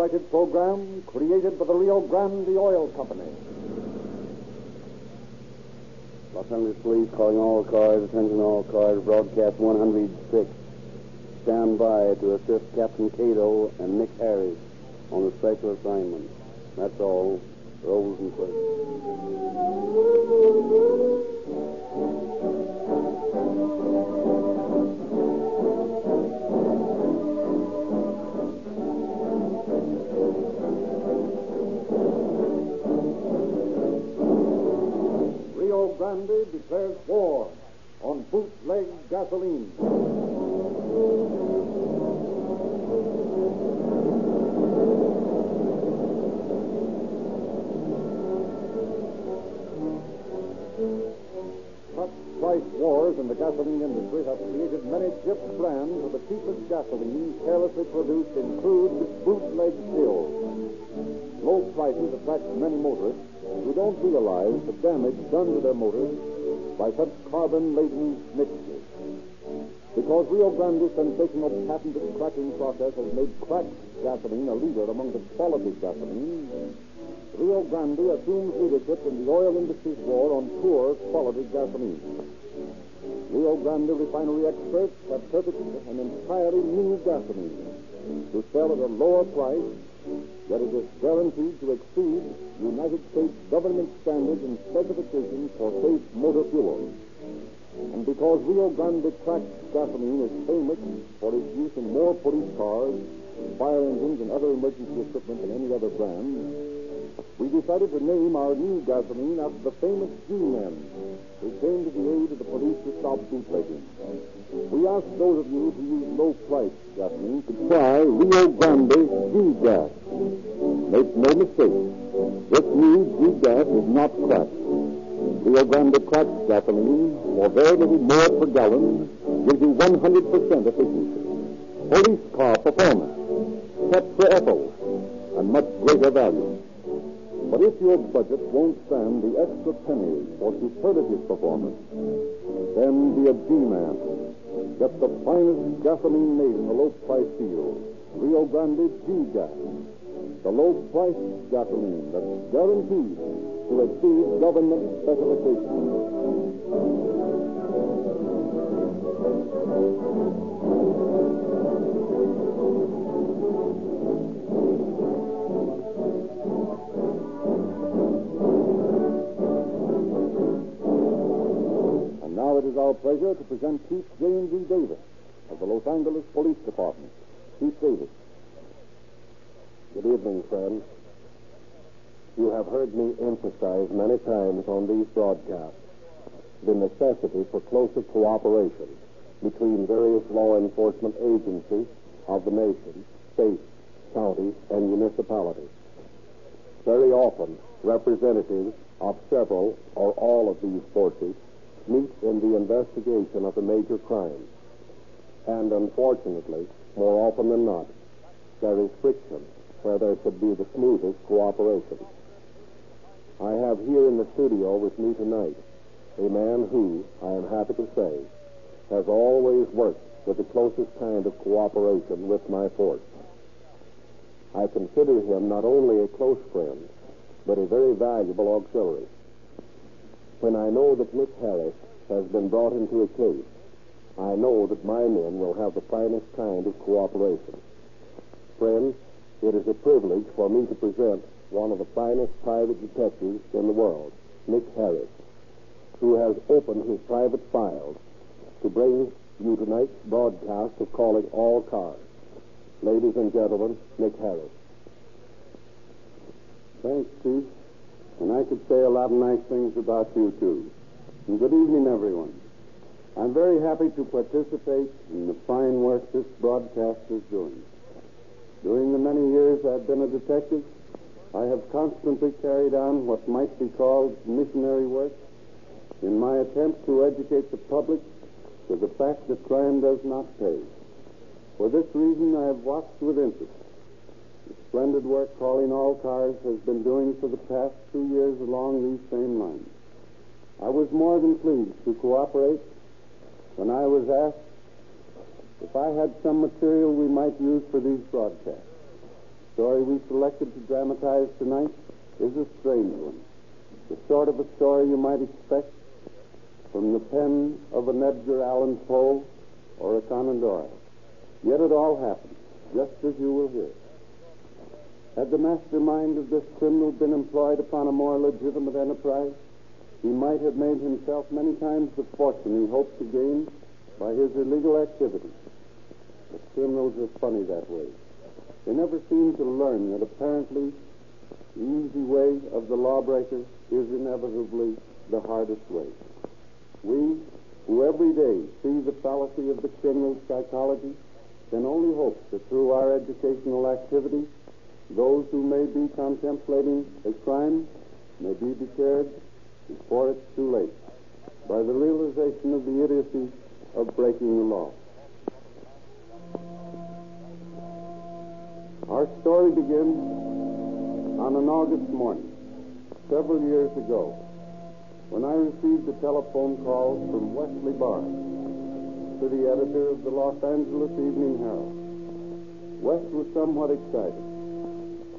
copyrighted program created by the Rio Grande Oil Company. Los Angeles Police calling all cars, attention all cars, broadcast 106. Stand by to assist Captain Cato and Nick Harris on the special assignment. That's all. Rosenquist. Rio Grande declares war on bootleg gasoline. Price wars in the gasoline industry have created many gypped brands of the cheapest gasoline carelessly produced in crude bootleg stills. Low prices attract many motorists who don't realize the damage done to their motors by such carbon-laden mixtures. Because Rio Grande's sensational patented cracking process has made cracked gasoline a leader among the quality gasoline, Rio Grande assumes leadership in the oil industry's war on poor quality gasoline. Rio Grande refinery experts have perfected an entirely new gasoline to sell at a lower price, yet it is guaranteed to exceed United States government standards and specifications for safe motor fuel. And because Rio Grande cracked gasoline is famous for its use in more police cars, fire engines, and other emergency equipment than any other brand, we decided to name our new gasoline after the famous G-men who came to the aid of the police to stop bootlegging. We asked those of you who use low-priced gasoline to try Rio Grande G-Gas. Make no mistake, this new G-Gas is not cracked. Rio Grande cracked gasoline, for very little more per gallon, gives you 100% efficiency, police car performance, tetraethyl, and much greater value. But if your budget won't stand the extra pennies for superlative performance, then be a G-man. Get the finest gasoline made in the low-price field, Rio Grande G-Gas. The low-price gasoline that's guaranteed to exceed government specifications. Now it is our pleasure to present Chief James E. Davis of the Los Angeles Police Department. Chief Davis. Good evening, friends. You have heard me emphasize many times on these broadcasts the necessity for closer cooperation between various law enforcement agencies of the nation, states, counties, and municipalities. Very often, representatives of several or all of these forces meet in the investigation of a major crime. And unfortunately, more often than not, there is friction where there should be the smoothest cooperation. I have here in the studio with me tonight a man who, I am happy to say, has always worked with the closest kind of cooperation with my force. I consider him not only a close friend, but a very valuable auxiliary. When I know that Nick Harris has been brought into a case, I know that my men will have the finest kind of cooperation. Friends, it is a privilege for me to present one of the finest private detectives in the world, Nick Harris, who has opened his private files to bring you tonight's broadcast of Calling All Cars. Ladies and gentlemen, Nick Harris. Thanks, Chief. And I could say a lot of nice things about you, too. And good evening, everyone. I'm very happy to participate in the fine work this broadcast is doing. During the many years I've been a detective, I have constantly carried on what might be called missionary work in my attempt to educate the public to the fact that crime does not pay. For this reason, I have watched with interest the splendid work Calling All Cars has been doing for the past 2 years along these same lines. I was more than pleased to cooperate when I was asked if I had some material we might use for these broadcasts. story we selected to dramatize tonight is a strange one. The sort of a story you might expect from the pen of an Edgar Allan Poe or a Conan Doyle. Yet it all happened, just as you will hear. Had the mastermind of this criminal been employed upon a more legitimate enterprise, he might have made himself many times the fortune he hoped to gain by his illegal activities. But criminals are funny that way. They never seem to learn that apparently the easy way of the lawbreaker is inevitably the hardest way. We, who every day see the fallacy of the criminal's psychology, can only hope that through our educational activities, those who may be contemplating a crime may be deterred before it's too late by the realization of the idiocy of breaking the law. Our story begins on an August morning, several years ago, when I received a telephone call from Wesley Barr, city editor of the Los Angeles Evening Herald. Wes was somewhat excited.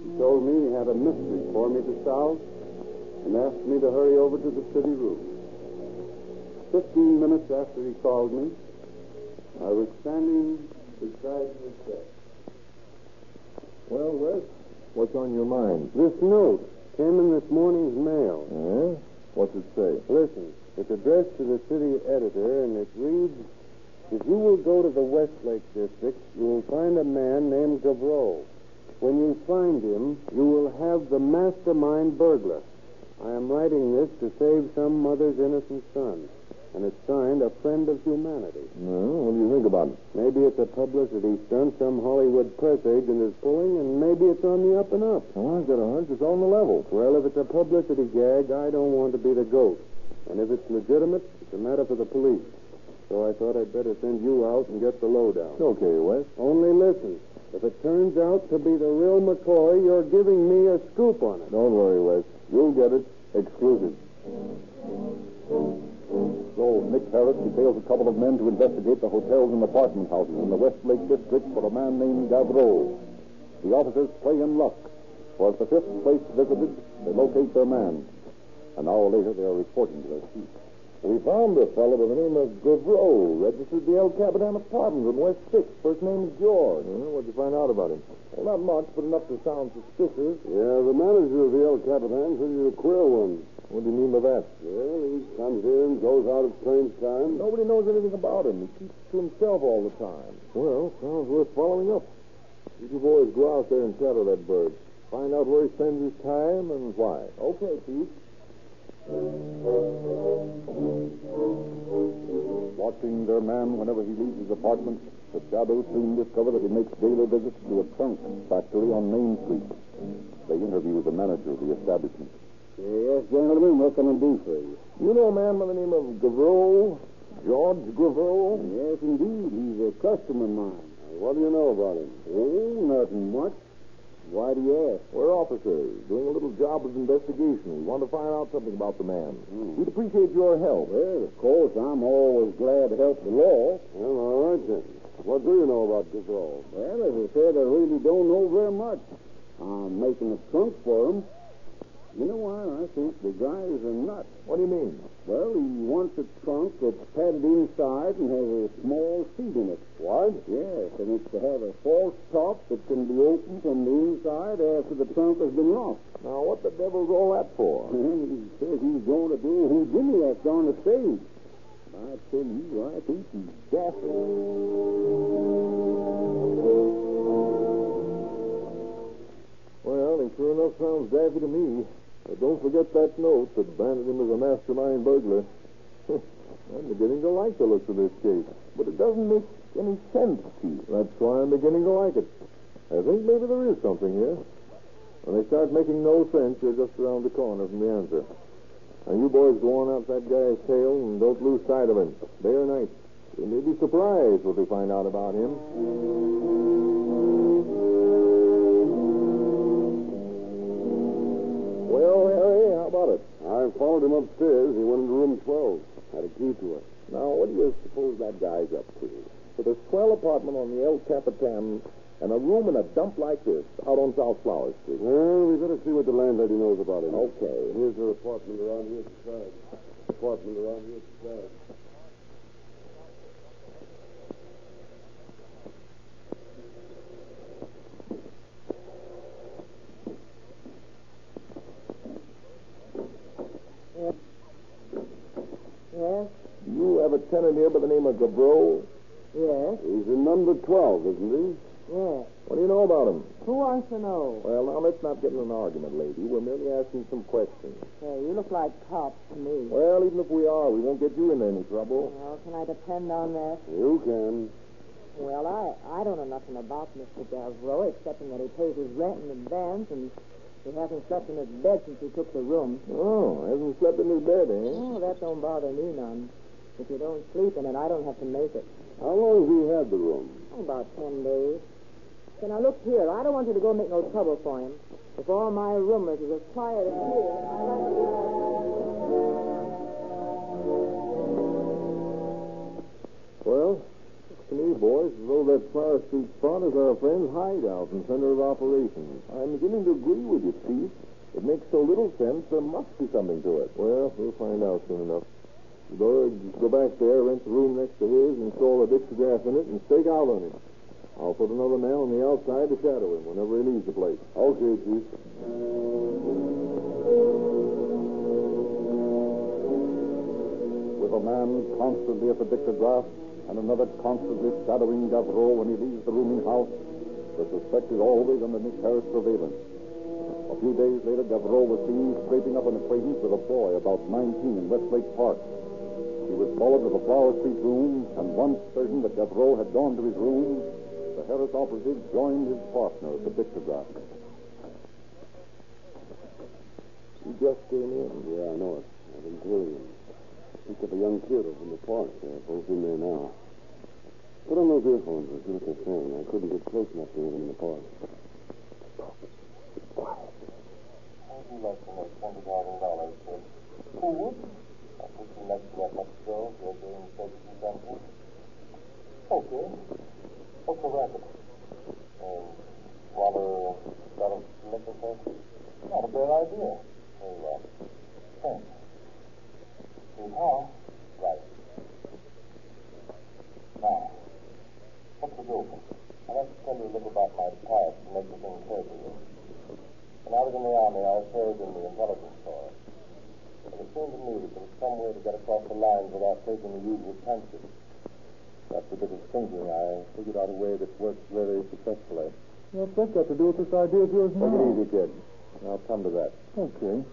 He told me he had a mystery for me to solve and asked me to hurry over to the city room. 15 minutes after he called me, I was standing beside his desk. Well, Wes, what's on your mind? This note came in this morning's mail. What's it say? Listen, it's addressed to the city editor, and it reads, if you will go to the Westlake district, you will find a man named Gavreau. When you find him, you will have the mastermind burglar. I am writing this to save some mother's innocent son. And it's signed a friend of humanity. What do you think about it? Maybe it's a publicity stunt some Hollywood press agent is pulling, and maybe it's on the up and up. Well, I've got a hunch it's on the level. Well, if it's a publicity gag, I don't want to be the goat. And if it's legitimate, it's a matter for the police. So I thought I'd better send you out and get the lowdown. Okay, Wes. Only listen. If it turns out to be the real McCoy, you're giving me a scoop on it. Don't worry, Wes. You'll get it. Exclusive. So Nick Harris details a couple of men to investigate the hotels and apartment houses in the Westlake district for a man named Gavreau. The officers play in luck, for at the fifth place visited, they locate their man. An hour later, they are reporting to their chief. We found a fellow by the name of Gavreau, registered the El Capitan Apartments in West 6. First name is George. What'd you find out about him? Well, not much, but enough to sound suspicious. Yeah, the manager of the El Capitan says he's a queer one. What do you mean by that? Well, he comes in, goes out at strange times. Nobody knows anything about him. He keeps to himself all the time. Well, sounds worth following up. You two boys go out there and shadow that bird. Find out where he spends his time and why. Okay, Chief. Watching their man whenever he leaves his apartment, the shadows soon discover that he makes daily visits to a trunk factory on Main Street. They interview the manager of the establishment. Yes, gentlemen, what can I do for you? You know a man by the name of Gavreau? George Gavreau? Yes, indeed. He's a customer of mine. What do you know about him? Oh, nothing much. Why do you ask? We're officers doing a little job of investigation. We want to find out something about the man. We'd appreciate your help. Well, of course, I'm always glad to help the law. Well, all right, then. What do you know about Gavreau? Well, as I said, I really don't know very much. I'm making a trunk for him. You know why? I think the guy is a nut. What do you mean? Well, he wants a trunk that's padded inside and has a small seat in it. What? Yes, and it's to have a false top that can be opened from the inside after the trunk has been locked. Now, what the devil's all that for? He says he's going to do a Houdini act on the stage. I tell you, I think he's daffy. Well, he sure enough sounds daffy to me. But don't forget that note that branded him as a mastermind burglar. I'm beginning to like the looks of this case. But it doesn't make any sense, Chief. That's why I'm beginning to like it. I think maybe there is something here. When they start making no sense, you're just around the corner from the answer. Now, you boys go on out that guy's tail and don't lose sight of him, day or night. You may be surprised what they find out about him. Well, Harry, how about it? I followed him upstairs. He went into room 12. Had a key to it. Now, what do you suppose that guy's up to? With a swell apartment on the El Capitan, And a room in a dump like this, out on South Flower Street. Well, we better see what the landlady knows about it. Okay. Here's her apartment around here at the side. Apartment around here at the side. Yes? You have a tenant here by the name of Gabreau? Yes? He's in number 12, isn't he? Yes. What do you know about him? Who wants to know? Well, now, let's not get in an argument, lady. We're merely asking some questions. Hey, you look like cops to me. Well, even if we are, we won't get you into any trouble. Well, can I depend on that? You can. Well, I don't know nothing about Mr. Gavreau, excepting that he pays his rent in advance, and he hasn't slept in his bed since he took the room. Oh, hasn't slept in his bed, eh? Oh, that don't bother me none. If you don't sleep in it, I don't have to make it. How long has he had the room? Oh, about 10 days. So now, look here. I don't want you to go make no trouble for him. If all my roomers is as quiet as here, I like to be... Well, looks to me, boys, as though that Flower Street spot is our friend's hideout and center of operations. I'm beginning to agree with you, Chief. It makes so little sense, there must be something to it. Well, we'll find out soon enough. Go back there, rent the room next to his, install a dictograph in it, and stake out on him. I'll put another man on the outside to shadow him whenever he leaves the place. Okay, Chief. With a man constantly at the dictograph and another constantly shadowing Gavreau when he leaves the rooming house, the suspect is always under Nick Harris' surveillance. A few days later, Gavreau was seen scraping up an acquaintance with a boy about 19 in Westlake Park. He was followed to the Flower Street room, and once certain that Gavreau had gone to his room, the Harris operative joined his partner at the dictograph. You just came in. Yeah, I know it. I've been clearing him. Picked up a young kid over in the park. They're both in there now. Put on those earphones and see what they're saying. I couldn't get close enough to them in the park. Quiet. How'd you like to make $20,000, kid? Who would? I think you'd like to let much go if you're doing safety something. Okay. What's the racket? Swallow a lot of liquor first? Not a bad idea. Very well. Thanks. See how? Right. Now, what's the deal? I'd like to tell you a little about my past to make the thing clear to you. When I was in the Army, I served in the intelligence corps. And it seemed to me that there was some way to get across the lines without taking the usual chances. After a bit of thinking, I figured out a way that worked very successfully. What's that got to do with this idea of yours now? Take it easy, kid. I'll come to that. Okay.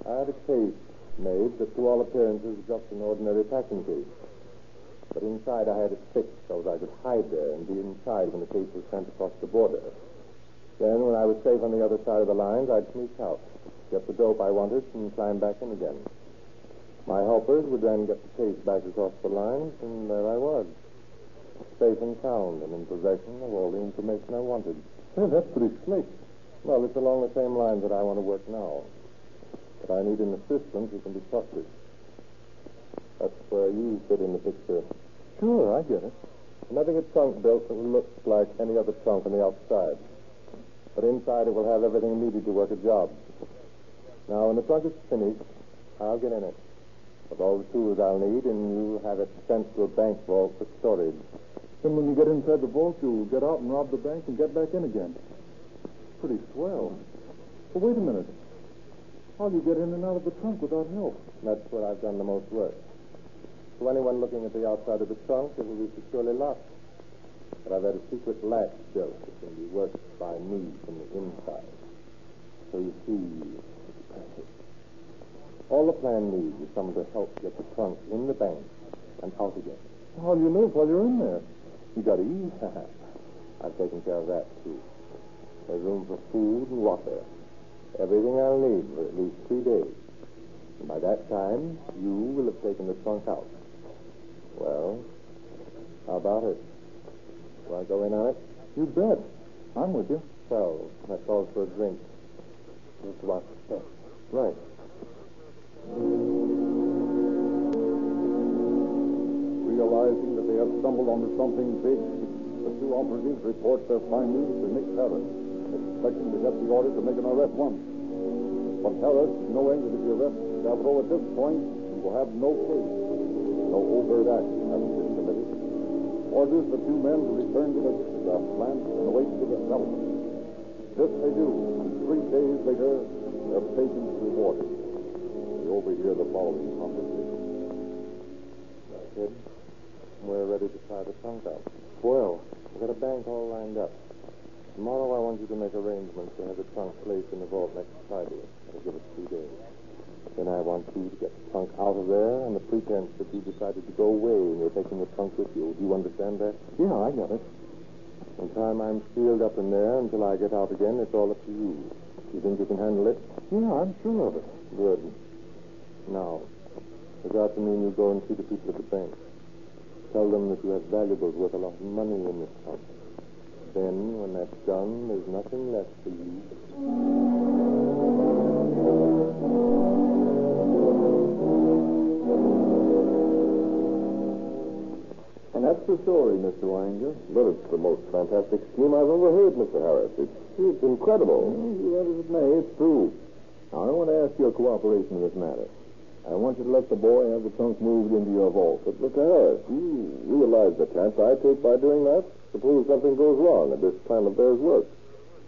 I had a case made that, to all appearances, was just an ordinary packing case. But inside I had it fixed so that I could hide there and be inside when the case was sent across the border. Then, when I was safe on the other side of the lines, I'd sneak out, get the dope I wanted, and climb back in again. My helpers would then get the case back across the lines, and there I was, safe and sound and in possession of all the information I wanted. Hey, that's pretty slick. Well, it's along the same lines that I want to work now. But I need an assistant who can be trusted. That's where you fit in the picture. Sure, I get it. I'm having a trunk built that will look like any other trunk on the outside. But inside it will have everything needed to work a job. Now, when the trunk is finished, I'll get in it with all the tools I'll need, and you'll have it sent to a bank vault for storage. Then when you get inside the vault, you'll get out and rob the bank and get back in again. Pretty swell. But wait a minute. How'll you get in and out of the trunk without help? That's where I've done the most work. To anyone looking at the outside of the trunk, it will be securely locked. But I've had a secret latch built that can be worked by me from the inside. So you see, it's perfect. All the plan needs is someone to help get the trunk in the bank and out again. How'll you live while you're in there? You got to eat. I've taken care of that, too. There's room for food and water. Everything I'll need for at least 3 days. And by that time, you will have taken the trunk out. Well, how about it? Do I go in on it? You bet. I'm with you. So, that calls for a drink. Let's watch the step. Right. Realizing that they have stumbled onto something big, The two operatives report their findings to Nick Harris, expecting to get the order to make an arrest once. But Harris, knowing that if he arrests Gavrot at this point, he will have no case. No overt act having been committed. Orders the two men to return to the photograph plant and await the development. This they do, and 3 days later, their patience rewarded. We overhear the following conversation. Kid, we're ready to try the trunk out. Well, we've got a bank all lined up. Tomorrow I want you to make arrangements to have the trunk placed in the vault next Friday. That'll give us 2 days. Then I want you to get the trunk out of there on the pretense that you decided to go away and you're taking the trunk with you. Do you understand that? Yeah, I got it. The time I'm sealed up in there until I get out again, it's all up to you. You think you can handle it? Yeah, I'm sure of it. Good. Now, it's out to mean you go and see the people at the bank. Tell them that you have valuables worth a lot of money in this trunk. Then, when that's done, there's nothing left for you. And that's the story, Mr. Wanger. But it's the most fantastic scheme I've ever heard, Mr. Harris. It's incredible. Be that as it may, it's true. Now, I want to ask your cooperation in this matter. I want you to let the boy have the trunk moved into your vault. But, Mr. Harris, you realize the chance I take by doing that? Suppose something goes wrong and this plan of theirs works.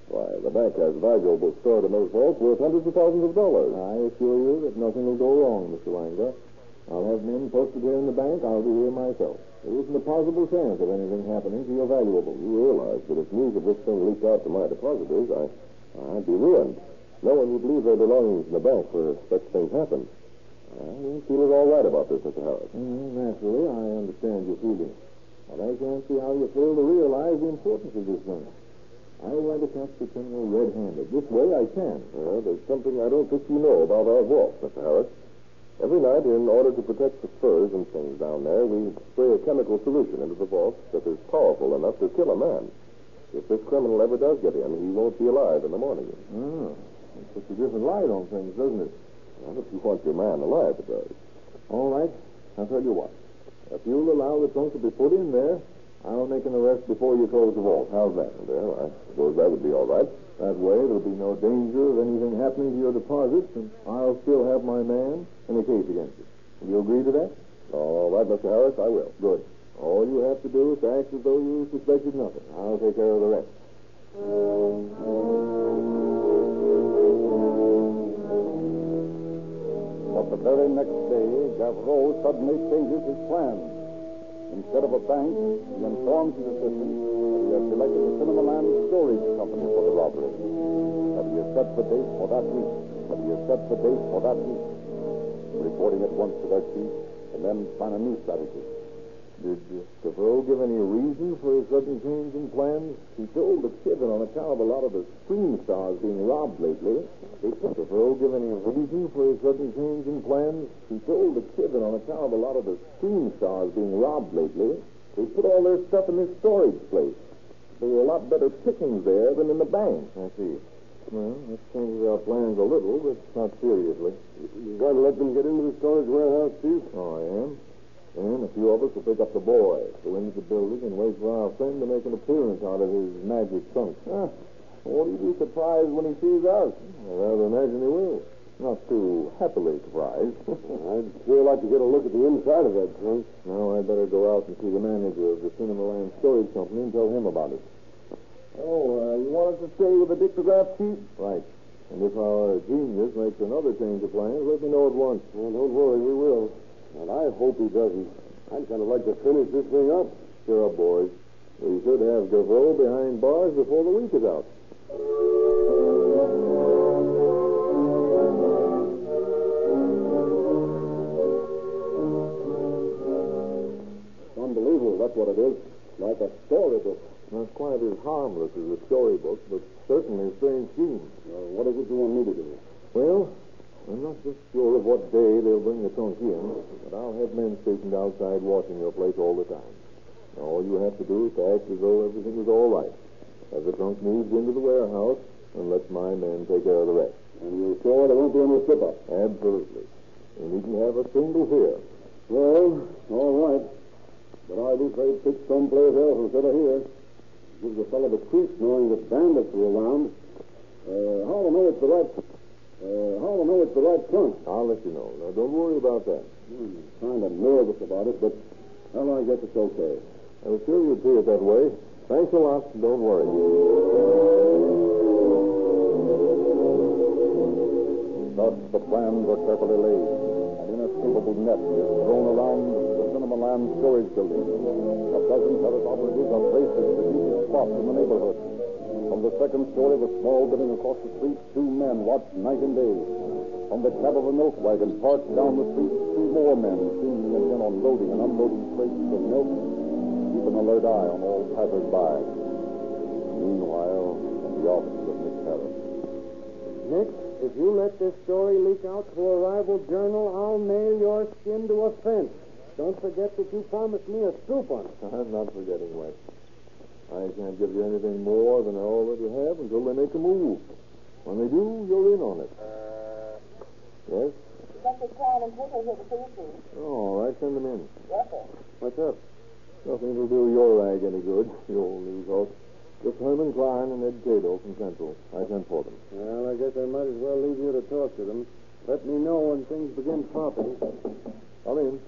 Why, the bank has valuables stored in those vaults worth hundreds of thousands of dollars. I assure you that nothing will go wrong, Mr. Wanger. I'll have men posted here in the bank. I'll be here myself. There isn't a possible chance of anything happening to your valuables. You realize that if news of this thing leaked out to my depositors, I'd be ruined. No one would leave their belongings in the bank where such things happen. You feel all right about this, Mr. Harris. Naturally, I understand your feelings. But I can't see how you fail to realize the importance of this thing. I want to catch the criminal red-handed. This way I can. Well, there's something I don't think you know about our vault, Mr. Harris. Every night, in order to protect the furs and things down there, we spray a chemical solution into the vault that is powerful enough to kill a man. If this criminal ever does get in, he won't be alive in the morning. It puts a different light on things, doesn't it? Well, if you want your man alive, it does. All right. I'll tell you what. If you'll allow the trunk to be put in there, I'll make an arrest before you close the vault. How's that? Well, I suppose that would be all right. That way, there'll be no danger of anything happening to your deposits, and I'll still have my man and a case against you. Will you agree to that? All right, Mr. Harris, I will. Good. All you have to do is to act as though you suspected nothing. I'll take care of the rest. But the very next day, Gavrot suddenly changes his plans. Instead of a bank, he informs his assistant that he has selected the Cinemaland Storage Company for the robbery. That he has set the date for that week. Reporting at once to their chief, and then plan a new strategy. Did Gavrot give any reason for his sudden change in plans? He told the kid that on account of a lot of the screen stars being robbed lately. Did Gavrot give any reason for his sudden change in plans? He told the kid that on account of a lot of the screen stars being robbed lately, they put all their stuff in this storage place. There were a lot better pickings there than in the bank. I see. Well, that changes our plans a little, but not seriously. You going to let them get into the storage warehouse, Chief? Oh, I am. And a few of us will pick up the boy, go into the building, and wait for our friend to make an appearance out of his magic trunk. Won't he be surprised when he sees us? I rather imagine he will. Not too happily surprised. I'd sure like to get a look at the inside of that trunk. Now I'd better go out and see the manager of the Cinemaland Storage Company and tell him about it. Oh, you want us to stay with the dictograph, Chief? Right. And if our genius makes another change of plans, let me know at once. Well, don't worry, we will. And I hope he doesn't. I'd kind of like to finish this thing up. Sure up, boys. We should have Gavrot behind bars before the week is out. It's unbelievable, that's what it is. Like a storybook. Not quite as harmless as a storybook, but certainly a strange scheme. What is it you want me to do? Well, I'm not just sure of what day they'll bring the trunk in, but I'll have men stationed outside watching your place all the time. All you have to do is to act as though everything was all right. Have the trunk moved into the warehouse, and let my men take care of the rest. And you're sure there won't be any slip-up? Absolutely. You needn't have a single fear. Well, all right. But I wish they'd pick someplace else instead of here. Gives a fellow the creeps knowing that bandits are around. How to know it's the right... how to know it's the right trunk? I'll let you know. Now, don't worry about that. Kind of nervous about it, but, well, I guess it's okay. I was sure you'd see it that way. Thanks a lot. Don't worry. Thus, the plans are carefully laid. An inescapable net is thrown around the Cinema Land storage building. A dozen terrorist operatives are placed at strategic spots in the neighborhood. From the second story of a small building across the street, 2 men watch night and day. From the cab of a milk wagon parked down the street, 2 more men seemingly intent on loading and unloading crates of milk. Keep an alert eye on all passers-by. Meanwhile, in the office of Nick Harris. Nick, if you let this story leak out to a rival journal, I'll nail your skin to a fence. Don't forget that you promised me a scoop on it. I'm not forgetting, Wes. I can't give you anything more than I already have until they make a move. When they do, you're in on it. Yes? Detective Klein and Pickle here to see you, please. Oh, all right, send them in. Yes, sir. What's up? Nothing will do your rag any good, you old news host. Just Herman Klein and Ed Cato from Central. I sent for them. Well, I guess I might as well leave you to talk to them. Let me know when things begin popping. Come in.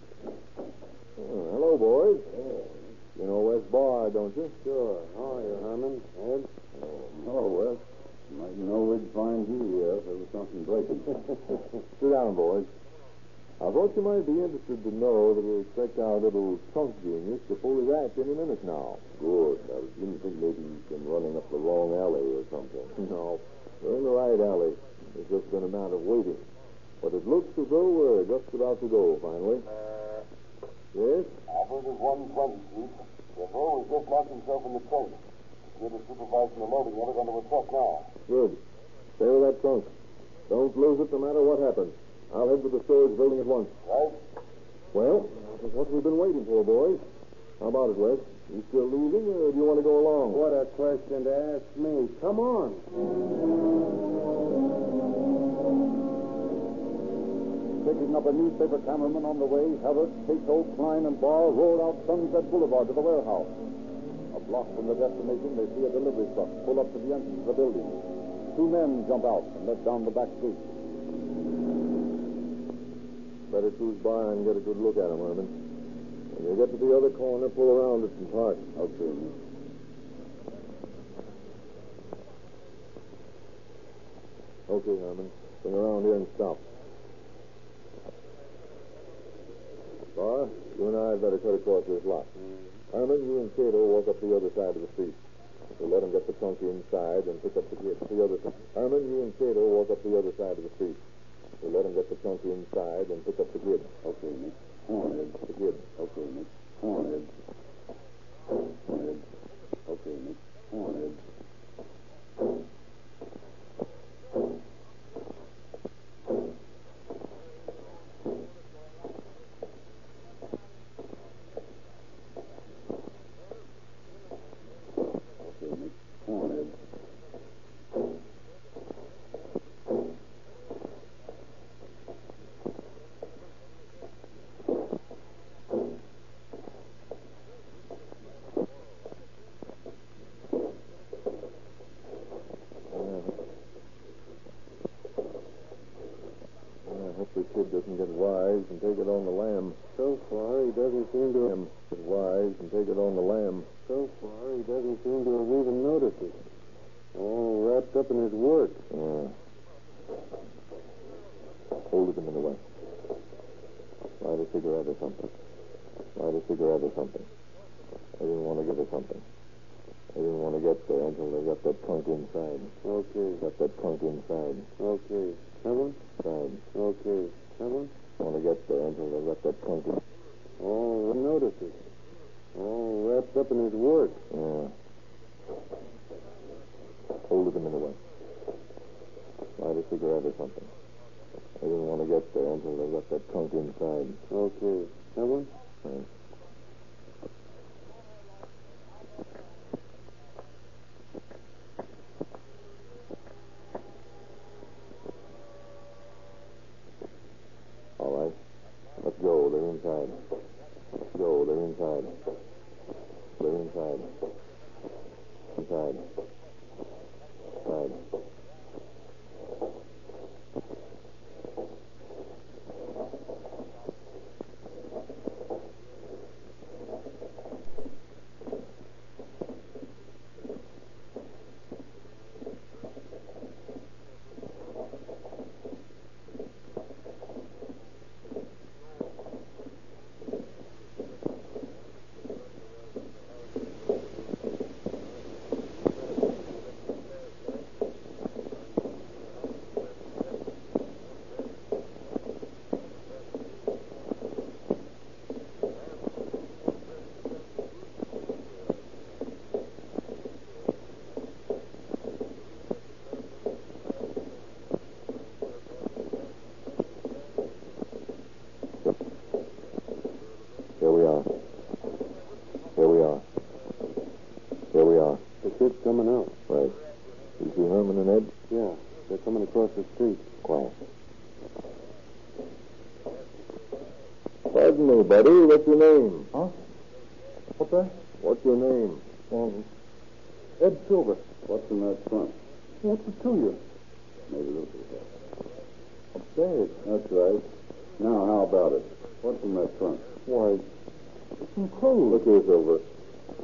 Oh, hello, boys. You know Wes Barr, don't you? Sure. How are you, Herman? Ed? Hello, Wes. Might know we'd find you here if there was something breaking. Sit down, boys. I thought you might be interested to know that we expect our little trunk genius to pull his act any minute now. Good. I was beginning to think maybe he's been running up the wrong alley or something. No, we're in the right alley. It's just been a matter of waiting. But it looks as though we're just about to go, finally. Yes? Albert is 120, Chief. Defoe has just locked himself in the trunk. The kid is supervising the loading of it onto a truck now. Good. Stay with that trunk. Don't lose it no matter what happens. I'll head to the storage building at once. Right? Well, that's what we've been waiting for, boys. How about it, Wes? You still leaving, or do you want to go along? What a question to ask me. Come on. Picking up a newspaper cameraman on the way, Harris, Cato, Klein, and Barr rolled out Sunset Boulevard to the warehouse. A block from the destination, they see a delivery truck pull up to the entrance of the building. 2 men jump out and let down the back gate. Better cruise by and get a good look at him, Herman. When you get to the other corner, pull around it and park. Okay. Okay, Herman. Bring around here and stop. Barr, you and I had better cut across this lot. Herman, you and Cato walk up the other side of the street. We'll let him get the trunk inside and pick up the kid. The other side. Herman, you and Cato walk up the other side of the street. We'll let him get the trunk inside and pick up the kid. Okay, Nick. Come on, Ed. The kid. Okay, Nick. Come on, Ed. Come on, Ed. Okay, Nick. Come on, Ed. Okay, Nick. Come on, Ed. I hope the kid doesn't get wise and take it on the lam. So far, he doesn't seem to have... Get wise and take it on the lam. So far, he doesn't seem to have even noticed it. All wrapped up in his work. Yeah. Hold it a minute, Wes. Light a cigarette or something. Light a cigarette or something. I didn't want to give her something. I didn't want to get there until they got that trunk inside. Okay. Got that trunk inside. Okay. Come on. Inside. Okay. Come on. Want to get there until they got that trunk in. All noticed it. All wrapped up in his work. Yeah. Hold it a minute, Wes. Light a cigarette or something. I didn't want to get there until they got that trunk inside. Okay. Come on. Thanks. All right. Let's go. They're inside. Let's go. They're inside. They're inside. across the street. Quiet. Pardon me, buddy. What's your name? Huh? What's that? What's your name? Ed Silver. What's in that trunk? What's it to you? Maybe look at that. A bag. That's right. Now, how about it? What's in that trunk? Why, some clothes. Look here, Silver.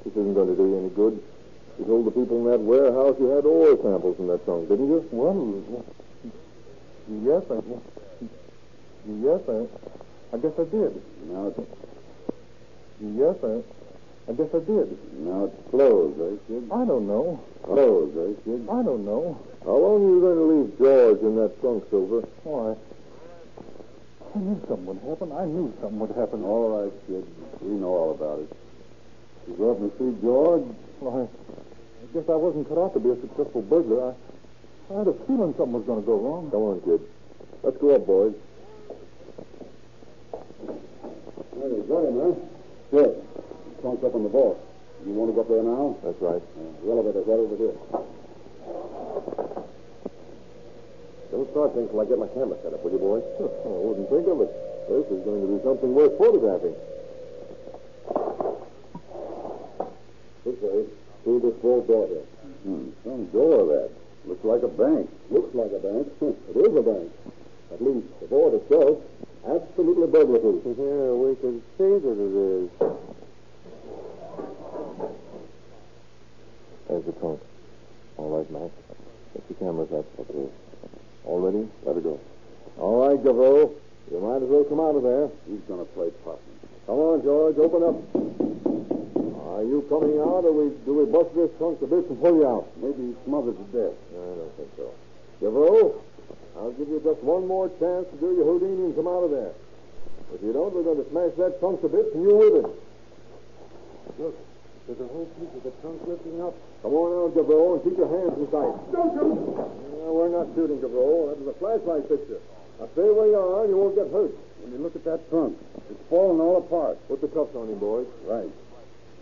This isn't going to do you any good. You told the people in that warehouse you had ore samples in that trunk, didn't you? Well, yes, I guess I did. Now it's, Yes, I guess I did. now it's closed, eh, kid? I don't know. Closed, eh, kid? I don't know. How long are you going to leave George in that trunk, Silver? Why, I knew something would happen. I knew something would happen. All right, kid. We know all about it. You go up and see George? Well, I guess I wasn't cut out to be a successful burglar. I had a feeling something was going to go wrong. Come on, kid. Let's go up, boys. There you got him, huh? Good. Trunk's up in the vault. You want to go up there now? That's right. The elevator's right over here. Don't start things till I get my camera set up, will you, boys? I wouldn't think of it. This is going to be something worth photographing. This way, through this vault door here. Some door, that. Looks like a bank. Looks like a bank. It is a bank. At least the board itself, absolutely burglar-proof. Yeah, we can see that it is. There's the trunk. All right, Mac. Get your cameras up. Okay. All ready? Let it go. All right, Gavot. You might as well come out of there. He's going to play possum. Come on, George. Open up. Are you coming out, or do we bust this trunk to bits and pull you out? Maybe he's smothered to death. I don't think so. Gavot, I'll give you just one more chance to do your Houdini and come out of there. If you don't, we're going to smash that trunk to bits and you with it. Look, there's a whole piece of the trunk lifting up. Come on out, Gavot, and keep your hands in sight. Don't shoot! We're not shooting, Gavot. That was a flashlight picture. Now stay where you are, and you won't get hurt. When you look at that trunk, it's falling all apart. Put the cuffs on him, boys. Right.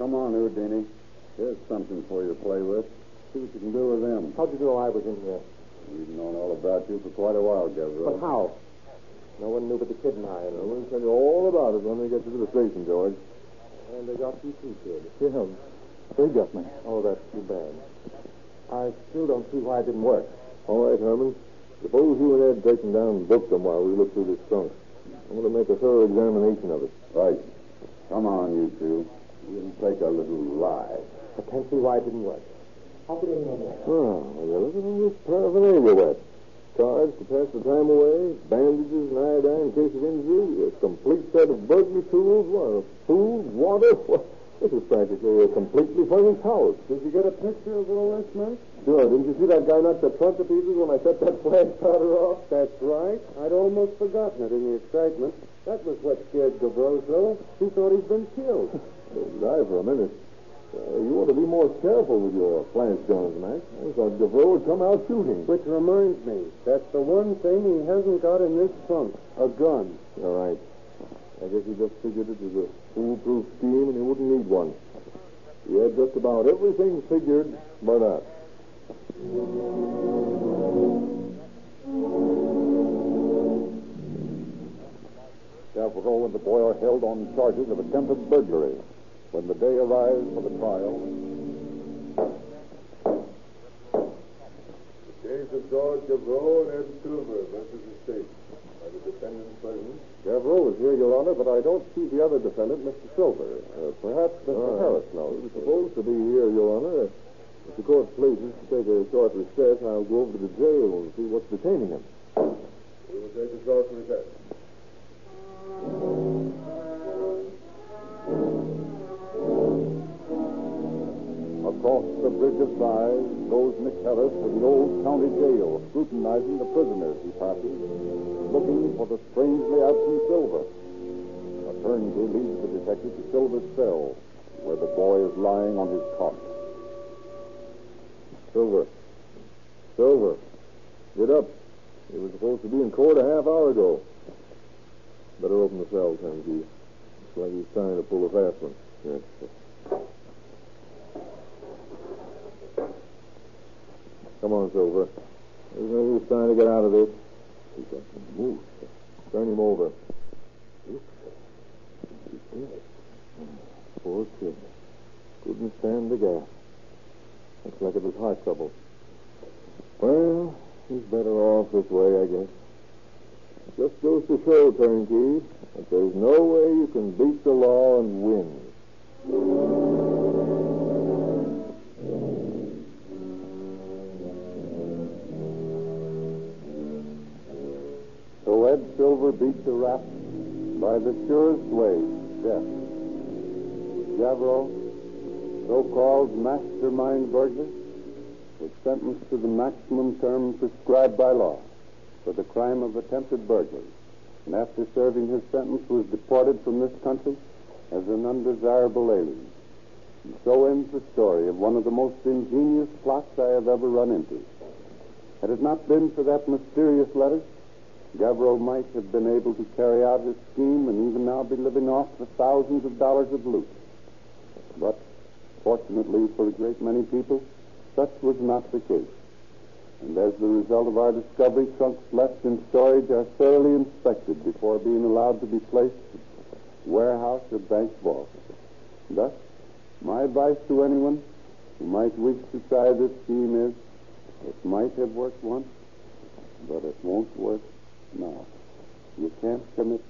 Come on, Houdini. Here's something for you to play with. See what you can do with them. How'd you know I was in here? We've known all about you for quite a while, Gabriel. But how? No one knew but the kid and I. And we'll tell you all about it when we get to the station, George. And they got you too, kid. Yeah, they got me. Oh, that's too bad. I still don't see why it didn't work. All right, Herman. Suppose you and Ed take them down and book them while we look through this trunk. I'm going to make a thorough examination of it. Right. Come on, you two. We'll take a little ride. I can't see why it didn't work. How could anyone know? Oh, well, look at all this paraphernalia wet. Cards to pass the time away, bandages and iodine in case of injury, a complete set of burglary tools, food, water. This is practically a completely furnished house. Did you get a picture of all this, Mac? Sure. Didn't you see that guy knock the trunk to pieces when I set that flash powder off? That's right. I'd almost forgotten it in the excitement. That was what scared Gavot so. He thought he'd been killed. Die for a minute. You ought to be more careful with your flash guns, Mac. I thought Gavot would come out shooting. Which reminds me, that's the one thing he hasn't got in this trunk, a gun. All right. I guess he just figured it was a foolproof scheme and he wouldn't need one. He had just about everything figured but us. Gavrot and the boy are held on charges of attempted burglary. When the day arrives for the trial, The case of George Gavrot and Ed Silver versus the state. By the defendant's present. Gavrot is here, Your Honor, but I don't see the other defendant, Mr. Silver. Perhaps Mr. Harris knows. He was supposed to be here, Your Honor. If the court pleases to take a short recess, I'll go over to the jail and see what's detaining him. We will take a short recess. across the bridge of sighs goes McHellis to the old county jail, scrutinizing the prisoners he passes, looking for the strangely absent Silver. A turnkey leads the detective to Silver's cell, where the boy is lying on his cot. Silver. Silver. Get up. He was supposed to be in court a half hour ago. Better open the cell, turnkey. Looks like he's trying to pull a fast one. Yes. Come on, Silver. There's no use trying to get out of this. He's got some moose. Turn him over. Oops. He's dead. Poor kid. Couldn't stand the gas. Looks like it was heart trouble. Well, he's better off this way, I guess. Just goes to show, turnkey, that there's no way you can beat the law and win. So Ed Silver beat the rap by the surest way, death. Javro, so-called mastermind burglar, was sentenced to the maximum term prescribed by law for the crime of attempted burglary, and after serving his sentence was deported from this country as an undesirable alien. And so ends the story of one of the most ingenious plots I have ever run into. Had it not been for that mysterious letter, Gavro might have been able to carry out his scheme and even now be living off the thousands of dollars of loot. But, fortunately for a great many people, such was not the case. And as the result of our discovery, trunks left in storage are thoroughly inspected before being allowed to be placed in warehouse or bank vault. Thus, my advice to anyone who might wish to try this scheme is, it might have worked once, but it won't work now. You can't commit